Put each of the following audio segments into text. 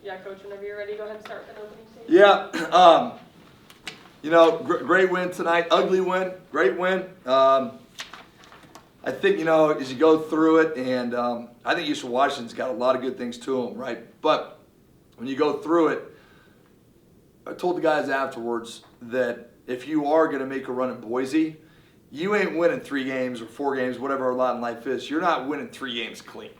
Yeah, Coach, whenever you're ready, go ahead and start with an opening statement. Yeah, great win tonight. Ugly win, great win. I think, as you go through it, and I think Eastern Washington's got a lot of good things to them, right? But when you go through it, I told the guys afterwards that if you are going to make a run in Boise, you ain't winning 3 games or 4 games, whatever our lot in life is. You're not winning 3 games clean.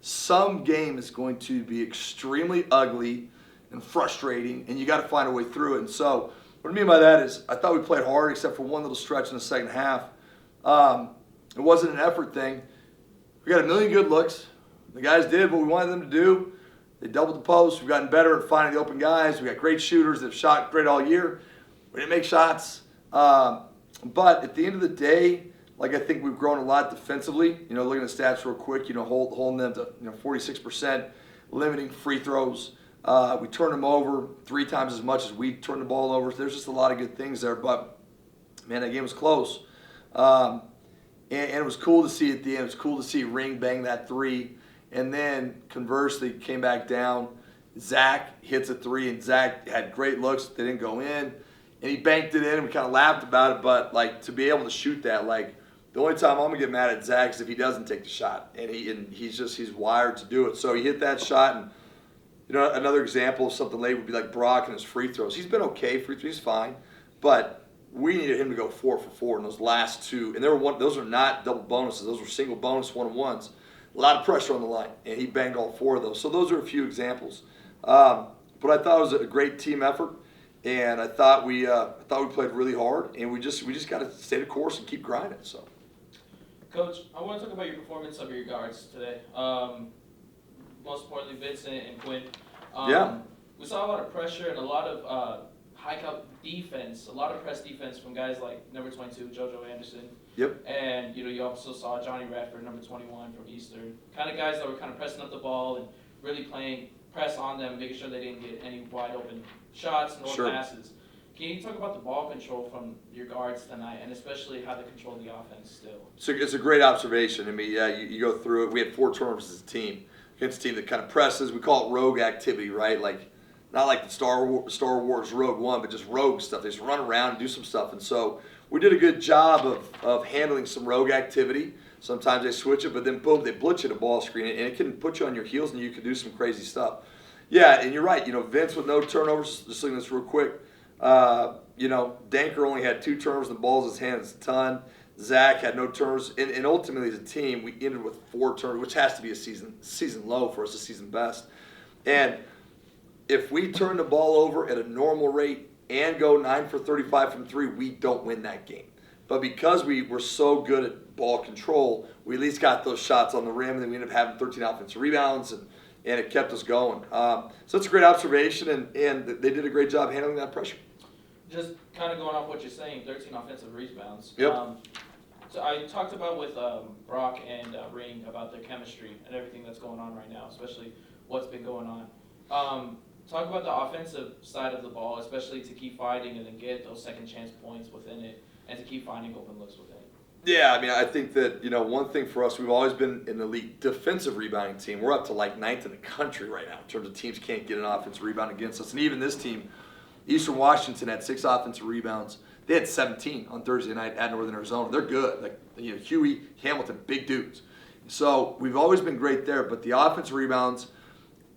Some game is going to be extremely ugly and frustrating, and you got to find a way through it. And so what I mean by that is I thought we played hard except for one little stretch in the second half. It wasn't an effort thing. We got a million good looks. The guys did what we wanted them to do. They doubled the post. We've gotten better at finding the open guys. We got great shooters that have shot great all year. We didn't make shots. But at the end of the day, I think we've grown a lot defensively. Looking at the stats real quick, holding them to 46%, limiting free throws. We turned them over 3 times as much as we turned the ball over. So there's just a lot of good things there. But, man, that game was close. And it was cool to see at the end. It was cool to see Ring bang that 3. And then, conversely, came back down. Zach hits a 3, and Zach had great looks. They didn't go in. And he banked it in, and we kind of laughed about it. But, to be able to shoot that, the only time I'm going to get mad at Zach is if he doesn't take the shot. And he's wired to do it. So he hit that shot. And, another example of something late would be like Brock and his free throws. He's been okay. Free throws, he's fine. But we needed him to go 4 for 4 in those last 2. And those are not double bonuses. Those were single bonus one-on-ones. A lot of pressure on the line, and he banged all 4 of those. So those are a few examples. But I thought it was a great team effort, and I thought we played really hard, and we just got to stay the course and keep grinding. So, Coach, I want to talk about your performance of your guards today. Most importantly, Vincent and Quinn. Yeah. We saw a lot of pressure and a lot of high-count defense, a lot of press defense from guys like number 22, JoJo Anderson. Yep. And, you also saw Johnny Radford, number 21 from Eastern. Kind of guys that were kind of pressing up the ball and really playing press on them, making sure they didn't get any wide-open shots nor passes. Can you talk about the ball control from your guards tonight, and especially how they control the offense still? So it's a great observation. I mean, yeah, you go through it. We had 4 turnovers as a team against a team that kind of presses. We call it rogue activity, right? Not like the Star Wars Rogue One, but just rogue stuff. They just run around and do some stuff. And so we did a good job of handling some rogue activity. Sometimes they switch it, but then boom, they blitz you at a ball screen, and it can put you on your heels, and you can do some crazy stuff. Yeah, and you're right. Vince with no turnovers. Just looking at this real quick. Danker only had 2 turnovers. The ball's in his hands a ton. Zach had no turnovers, and ultimately as a team, we ended with 4 turnovers, which has to be a season low for us, a season best. And if we turn the ball over at a normal rate and go 9 for 35 from 3, we don't win that game. But because we were so good at ball control, we at least got those shots on the rim, and then we ended up having 13 offensive rebounds, and it kept us going. So it's a great observation, and they did a great job handling that pressure. Just kind of going off what you're saying, 13 offensive rebounds. Yep. So I talked about with Brock and Ring about their chemistry and everything that's going on right now, especially what's been going on. Talk about the offensive side of the ball, especially to keep fighting and then get those second chance points within it, and to keep finding open looks within it. Yeah, I mean, I think that, one thing for us, we've always been an elite defensive rebounding team. We're up to 9th in the country right now in terms of teams can't get an offensive rebound against us. And even this team, Eastern Washington, had 6 offensive rebounds. They had 17 on Thursday night at Northern Arizona. They're good. Huey, Hamilton, big dudes. So we've always been great there, but the offensive rebounds,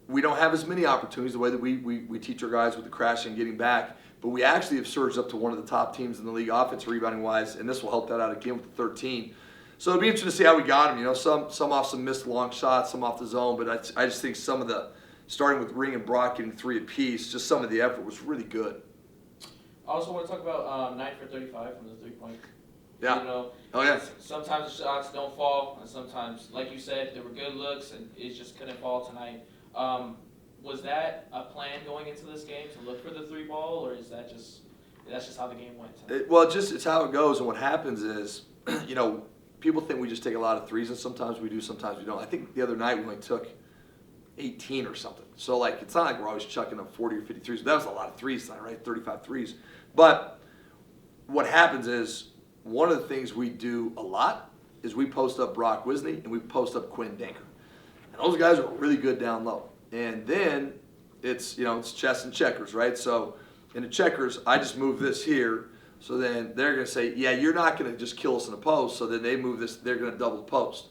we don't have as many opportunities the way that we teach our guys with the crashing and getting back. But we actually have surged up to one of the top teams in the league offensive rebounding wise, and this will help that out again with the 13. So it'll be interesting to see how we got them. Some off some missed long shots, some off the zone, but I just think some of the, starting with Ring and Brock getting 3 apiece, just some of the effort was really good. I also want to talk about 9 for 35 from the 3-point. Yeah. Oh yeah. Sometimes the shots don't fall, and sometimes, like you said, there were good looks, and it just couldn't fall tonight. Was that a plan going into this game to look for the 3 ball, or is that's just how the game went? It's how it goes, and what happens is, people think we just take a lot of threes, and sometimes we do, sometimes we don't. I think the other night we only took 18 or something. So it's not like we're always chucking up 40 or 50 threes. That was a lot of threes tonight, right? 35 threes. But what happens is, one of the things we do a lot is we post up Brock Wisne and we post up Quinn Danker. And those guys are really good down low. And then it's chess and checkers, right? So in the checkers, I just move this here. So then they're going to say, yeah, you're not going to just kill us in a post. So then they move this, they're going to double the post.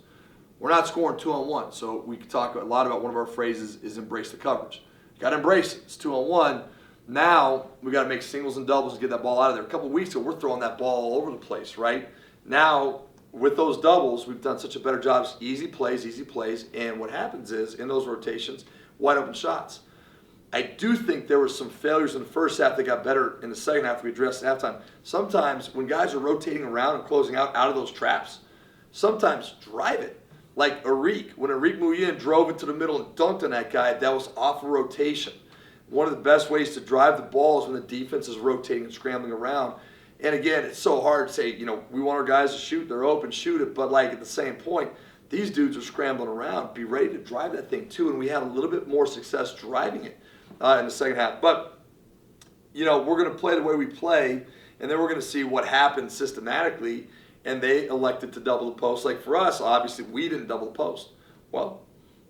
We're not scoring 2-on-1. So we can talk a lot about one of our phrases is embrace the coverage. You got to embrace it. It's 2-on-1. Now we got to make singles and doubles and get that ball out of there. A couple of weeks ago, we're throwing that ball all over the place, right? Now with those doubles, we've done such a better job. Easy plays. And what happens is in those rotations, wide open shots. I do think there were some failures in the first half that got better in the second half we addressed at halftime. Sometimes when guys are rotating around and closing out of those traps, sometimes drive it. Like Arik, when Arik Muyin drove it to the middle and dunked on that guy, that was off a rotation. One of the best ways to drive the ball is when the defense is rotating and scrambling around. And again, it's so hard to say, we want our guys to shoot, they're open, shoot it, but like at the same point, these dudes are scrambling around, be ready to drive that thing too, and we had a little bit more success driving it in the second half. But, we're going to play the way we play, and then we're going to see what happens systematically, and they elected to double the post. Like for us, obviously, we didn't double the post. Well,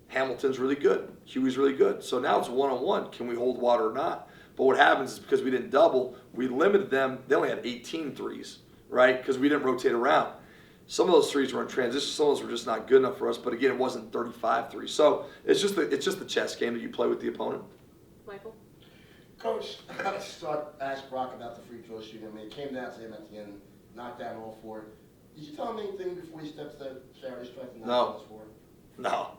Hamilton's really good. Huey's really good. So now it's 1-on-1. Can we hold water or not? But what happens is because we didn't double, we limited them. They only had 18 threes, right? Because we didn't rotate around. Some of those threes were in transition. Some of those were just not good enough for us. But again, it wasn't 35 threes. So it's just the chess game that you play with the opponent. Michael? Coach, I got to ask Brock about the free throw shooting. I mean, it came down to him at the end, knocked down all four. Did you tell him anything before he stepped to that charity strike and knocked down those four? No,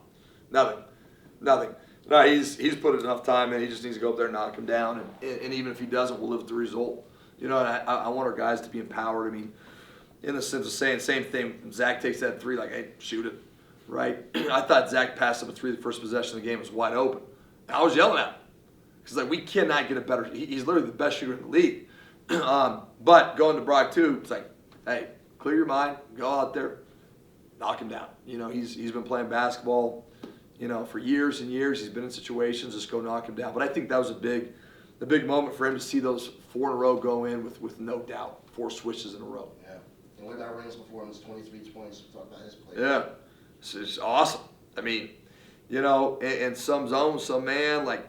nothing. No, he's put enough time in. He just needs to go up there and knock him down. And even if he doesn't, we'll live with the result. And I want our guys to be empowered. I mean, in the sense of saying same thing. Zach takes that three, like, hey, shoot it, right? I thought Zach passed up a three the first possession of the game was wide open. And I was yelling at him. Because, like, we cannot get a better – he's literally the best shooter in the league. But going to Brock, too, it's like, hey, clear your mind, go out there, knock him down. He's been playing basketball, for years and years. He's been in situations, just go knock him down. But I think that was a big moment for him to see those four in a row go in with no doubt, 4 switches in a row. Yeah. And what about Rings before him? It's 23 points. Talk about his play. Yeah. It's awesome. I mean, in some zones, some man, like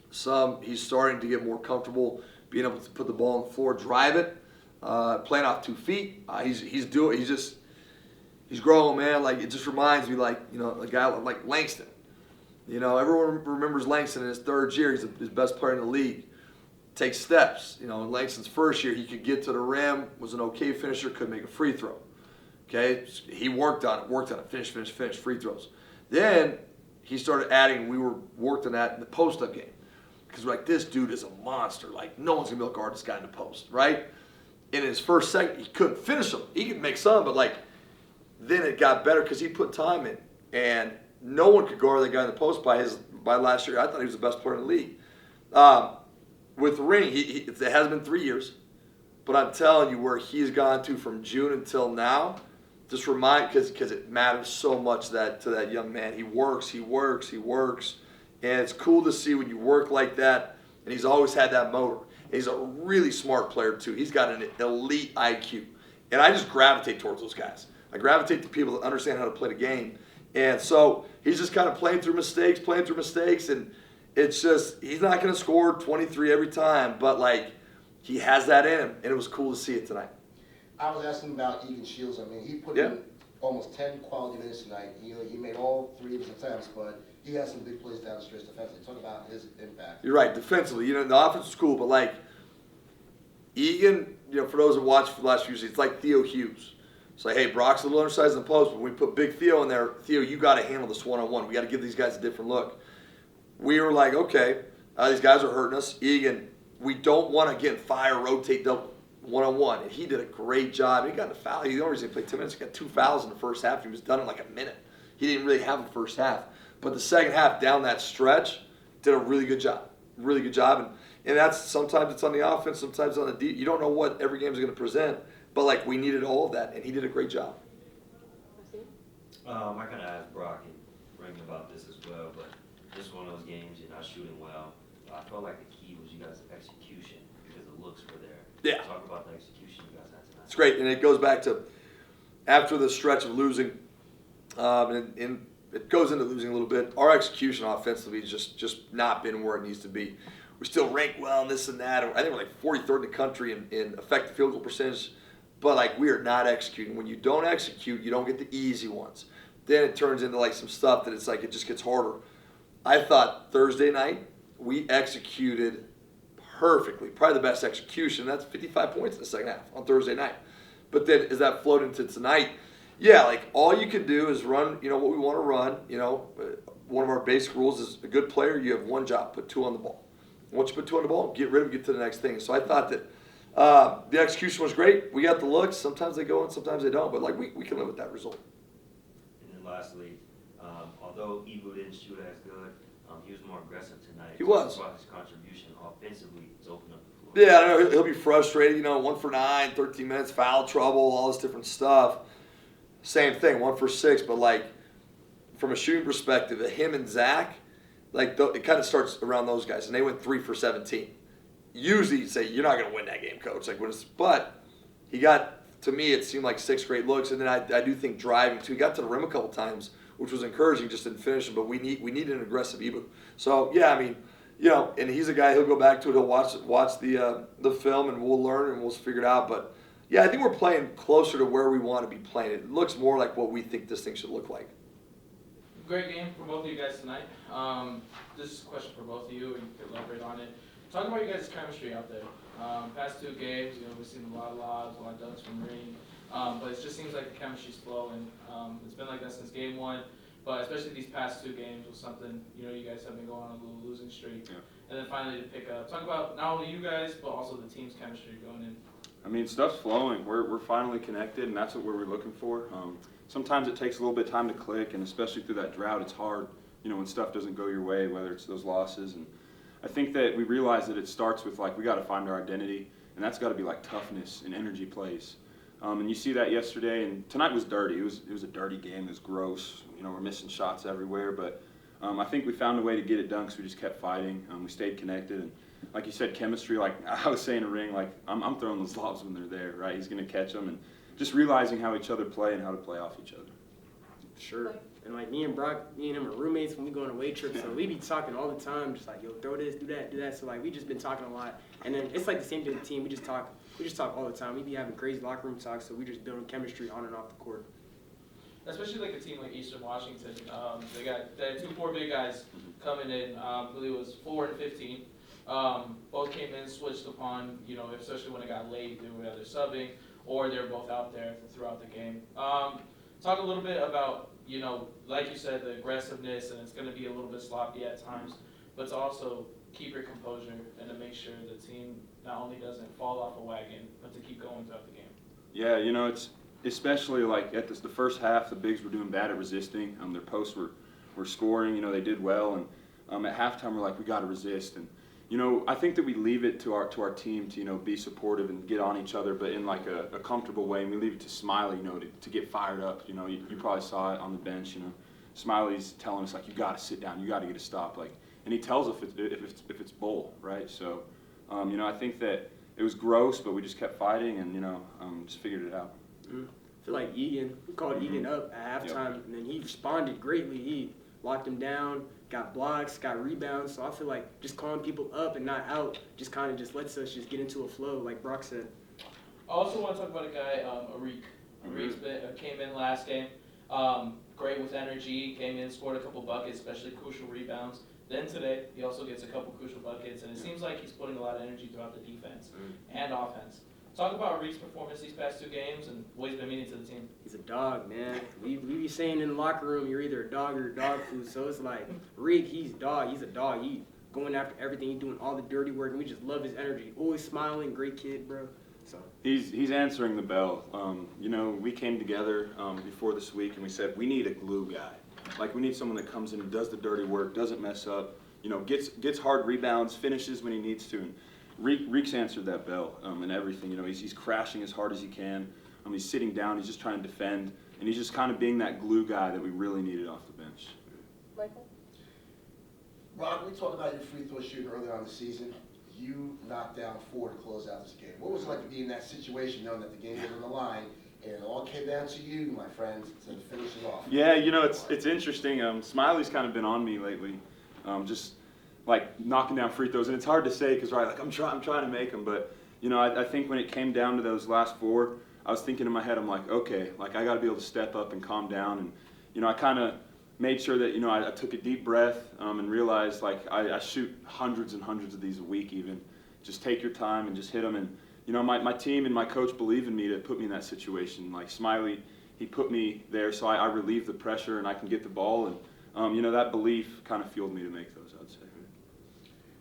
some, he's starting to get more comfortable being able to put the ball on the floor, drive it, playing off 2 feet. He's growing, man. Like, it just reminds me, like, a guy like Langston. Everyone remembers Langston in his 3rd year. He's his best player in the league. Takes steps. In Langston's 1st year, he could get to the rim, was an okay finisher, could make a free throw. Okay? He worked on it, finish, free throws. Then he started adding, we were worked on that in the post-up game. Because we're like, this dude is a monster. Like, no one's going to be able to guard this guy in the post, right? And in his first second, he couldn't finish them. He could make some, but, like, then it got better because he put time in. And no one could guard that guy in the post by last year. I thought he was the best player in the league. With Ring, it has been 3 years. But I'm telling you, where he's gone to from June until now, just because it matters so much to that young man. He works. And it's cool to see when you work like that. And he's always had that motor. And he's a really smart player, too. He's got an elite IQ. And I just gravitate towards those guys. I gravitate to people that understand how to play the game. And so he's just kind of playing through mistakes. And it's just, he's not going to score 23 every time. But, like, he has that in him. And it was cool to see it tonight. I was asking about Egan Shields. I mean, he put in almost 10 quality minutes tonight. He made all 3 of his attempts, but he has some big plays down the stretch defensively. Talk about his impact. You're right, defensively. The offense is cool, but, like, Egan, for those that watched for the last few years, it's like Theo Hughes. It's like, hey, Brock's a little undersized in the post, but when we put Big Theo in there, Theo, you got to handle this one-on-one. We got to give these guys a different look. We were like, okay, these guys are hurting us. Egan, we don't want to get fire, rotate, double one-on-one. And he did a great job. He got in a foul. The only reason he played 10 minutes, he got 2 fouls in the first half. He was done in like a minute. He didn't really have the first half. But the second half, down that stretch, did a really good job. And that's, sometimes it's on the offense, sometimes on the defense. You don't know what every game is going to present. But, like, we needed all of that, and he did a great job. I kind of asked Brock and Ring about this as well, but this is one of those games you're not shooting well. I felt like the key was you guys' execution because the looks were there. Yeah. Talk about the execution you guys had tonight. It's great, and it goes back to after the stretch of losing, and it goes into losing a little bit. Our execution offensively has just not been where it needs to be. We still rank well and this and that. I think we're like 43rd in the country in effective field goal percentage, but like we are not executing. When you don't execute, you don't get the easy ones. Then it turns into like some stuff that it's like it just gets harder. I thought Thursday night we executed perfectly, probably the best execution. That's 55 points in the second half on Thursday night. But then as that flowed into tonight, yeah, like all you can do is run, what we want to run. One of our basic rules is a good player, you have one job, put 2 on the ball. Once you put 2 on the ball, get rid of them, get to the next thing. So I thought that the execution was great. We got the looks. Sometimes they go in, sometimes they don't. But like we can live with that result. And then lastly, although Evo didn't shoot as good, he was more aggressive tonight. He was. His contribution offensively to open up the floor. Yeah, I know he'll be frustrated. 1 for 9, 13 minutes, foul trouble, all this different stuff. Same thing, 1 for 6. But like from a shooting perspective, him and Zach, like it kind of starts around those guys, and they went 3 for 17. Usually, you'd say you're not going to win that game, coach. But he got, to me, it seemed like 6 great looks, and then I do think driving too. He got to the rim a couple times, which was encouraging, just didn't finish him. But we need an aggressive Ebu. So yeah, I mean, and he's a guy, he'll go back to it, he'll watch the film, and we'll learn and we'll figure it out. But yeah, I think we're playing closer to where we want to be playing. It looks more like what we think this thing should look like. Great game for both of you guys tonight. This is a question for both of you, and you can elaborate on it. Talk about your guys' chemistry out there. Past 2 games, we've seen a lot of lobs, a lot of dunks from Ring, but it just seems like the chemistry's flowing. It's been like that since game 1, but especially these past 2 games was something, you guys have been going on a little losing streak. Yeah. And then finally to pick up. Talk about not only you guys, but also the team's chemistry going in. I mean, stuff's flowing. We're finally connected, and that's what we're looking for. Sometimes it takes a little bit of time to click, and especially through that drought, it's hard, when stuff doesn't go your way, whether it's those losses. And I think that we realize that it starts with, we got to find our identity, and that's got to be, toughness and energy plays. And you see that yesterday, and tonight was dirty. It was a dirty game. It was gross. We're missing shots everywhere, but I think we found a way to get it done because we just kept fighting. We stayed connected, and like you said, chemistry, I was saying to Ring, I'm throwing those lobs when they're there, right? He's going to catch them, and just realizing how each other play and how to play off each other. Sure. And me and Brock, me and him are roommates when we go on away trips, so we be talking all the time, just yo, throw this, do that. So we just been talking a lot. And then it's the same thing with the team. We just talk all the time. We be having crazy locker room talks, so we just building chemistry on and off the court. Especially a team like Eastern Washington. They had 2 4 big guys coming in. I believe it was 4 and 15. Both came in, switched upon, especially when it got late, they were either subbing or they were both out there throughout the game. Talk a little bit about, like you said, the aggressiveness, and it's going to be a little bit sloppy at times, but to also keep your composure and to make sure the team not only doesn't fall off a wagon, but to keep going throughout the game. Yeah, it's especially at the first half, the bigs were doing bad at resisting. Their posts were scoring. They did well, and at halftime we're we got to resist. And I think that we leave it to our team to be supportive and get on each other, but in a comfortable way. And we leave it to Smiley, to get fired up. You probably saw it on the bench. Smiley's telling us you got to sit down, you got to get a stop. And he tells us if it's bull, right? So, I think that it was gross, but we just kept fighting and just figured it out. Mm-hmm. I feel like Egan, we called Egan up at halftime, and then he responded greatly. He locked him down, got blocks, got rebounds. So I feel like just calling people up and not out just kind of just lets us just get into a flow, like Brock said. I also want to talk about a guy, Arik. Arik came in last game, great with energy, came in, scored a couple buckets, especially crucial rebounds. Then today, he also gets a couple crucial buckets, and it seems like he's putting a lot of energy throughout the defense and offense. Talk about Reek's performance these past 2 games and what he's been meaning to the team. He's a dog, man. We be saying in the locker room, you're either a dog or dog food. So it's Reek, he's dog. He's a dog. He going after everything. He's doing all the dirty work, and we just love his energy. Always smiling, great kid, bro. So he's answering the bell. We came together before this week, and we said we need a glue guy. We need someone that comes in and does the dirty work, doesn't mess up, gets hard rebounds, finishes when he needs to. And Reek's answered that bell and everything. He's crashing as hard as he can. He's sitting down. He's just trying to defend, and he's just kind of being that glue guy that we really needed off the bench. Michael? Rob, we talked about your free throw shooting earlier on the season. You knocked down 4 to close out this game. What was it like to be in that situation, knowing that the game was on the line, and it all came down to you, my friend, to finish it off. Yeah, you know, it's interesting. Smiley's kind of been on me lately, just like knocking down free throws, and it's hard to say because right, like I'm trying to make them, but you know, I think when it came down to those last 4, I was thinking in my head, I'm like, okay, like I got to be able to step up and calm down, and you know, I kind of made sure that, you know, I took a deep breath and realized like I shoot hundreds and hundreds of these a week even. Just take your time and just hit them. And, you know, my team and my coach believe in me to put me in that situation. Like Smiley, he put me there so I relieve the pressure and I can get the ball. And, you know, that belief kind of fueled me to make those, I'd say.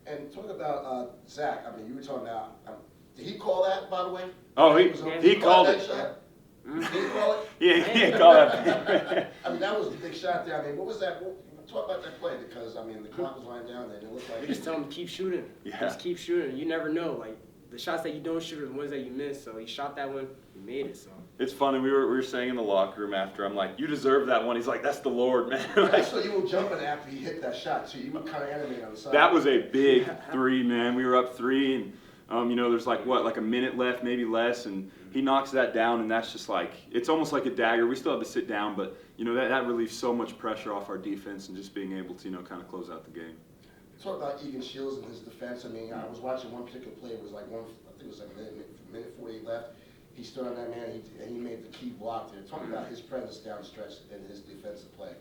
And talk about Zach. I mean, you were talking about, did he call that, by the way? Oh, he called that it. shot? Did he call it? Yeah, he called that. I mean, that was a big shot there. I mean, what was that? Talk about that play, because, I mean, the clock was lying down there, and it looked like... We just tell him to keep shooting. Yeah. Just keep shooting. You never know. Like, the shots that you don't shoot are the ones that you miss. So he shot that one, he made it, so. It's funny, we were saying in the locker room after, I'm like, you deserve that one. He's like, that's the Lord, man. I saw you were jumping after he hit that shot, too. You were kind of animated on the side. That was a big 3, man. We were up 3, and you know, there's like a minute left, maybe less, and he knocks that down, and that's just like, it's almost like a dagger. We still have to sit down, but you know, that relieves so much pressure off our defense and just being able to, you know, kind of close out the game. Talk about Egan Shields and his defense. I mean, I was watching one particular play. It was like I think it was like a minute 48 left. He stood on that man, and he made the key block there. Talk about his presence down the stretch and his defensive play.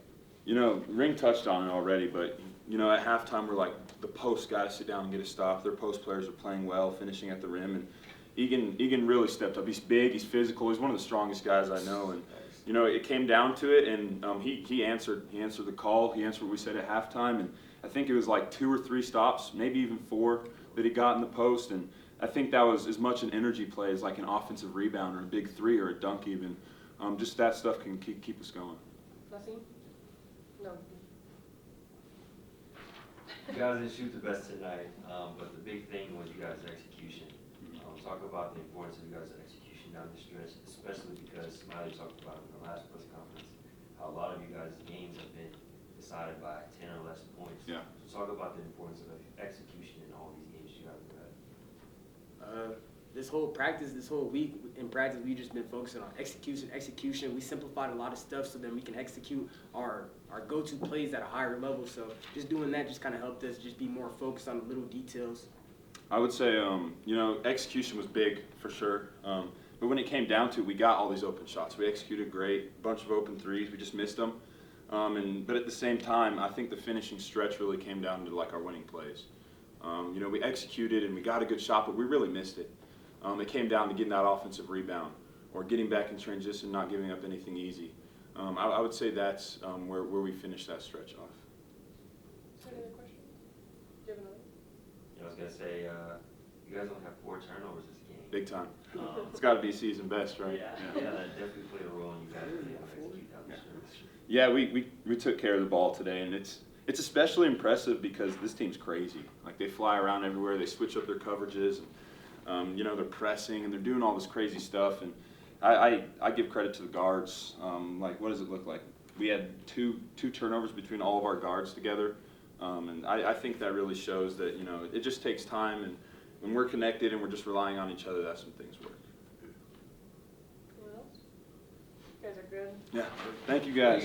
You know, Ring touched on it already, but you know, at halftime we're like, the post got to sit down and get a stop. Their post players are playing well, finishing at the rim, and Egan really stepped up. He's big, he's physical, he's one of the strongest guys I know, and you know, it came down to it, and he answered the call. He answered what we said at halftime, and I think it was like 2 or 3 stops, maybe even 4 that he got in the post, and I think that was as much an energy play as like an offensive rebound or a big 3 or a dunk even. Just that stuff can keep us going. Nothing? No. You guys didn't shoot the best tonight, but the big thing was you guys' execution. Talk about the importance of you guys' execution down the stretch, especially because Smiley talked about in the last press conference how a lot of you guys' games have been decided by 10 or less points. Yeah. So talk about the importance of execution in all these games you guys have had. This whole week in practice, we've just been focusing on execution. We simplified a lot of stuff so then we can execute our go-to plays at a higher level. So just doing that just kind of helped us just be more focused on the little details. I would say, you know, execution was big for sure. But when it came down to it, we got all these open shots. We executed great, a bunch of open 3s. We just missed them. But at the same time, I think the finishing stretch really came down to like our winning plays. You know, we executed and we got a good shot, but we really missed it. It came down to getting that offensive rebound or getting back in transition, not giving up anything easy. I would say that's where we finished that stretch off. Any other questions? Do you have another? I was going to say, you guys don't have 4 turnovers this game. Big time. It's got to be season best, right? Yeah, that definitely played a role in you guys being able to execute down the stretch. Yeah, we took care of the ball today, and it's especially impressive because this team's crazy. Like, they fly around everywhere, they switch up their coverages, and you know, they're pressing, and they're doing all this crazy stuff, and I give credit to the guards. Like, what does it look like? We had two turnovers between all of our guards together, and I think that really shows that, you know, it just takes time, and when we're connected and we're just relying on each other, that's when things work. Anyone else? You guys are good. Yeah, thank you guys.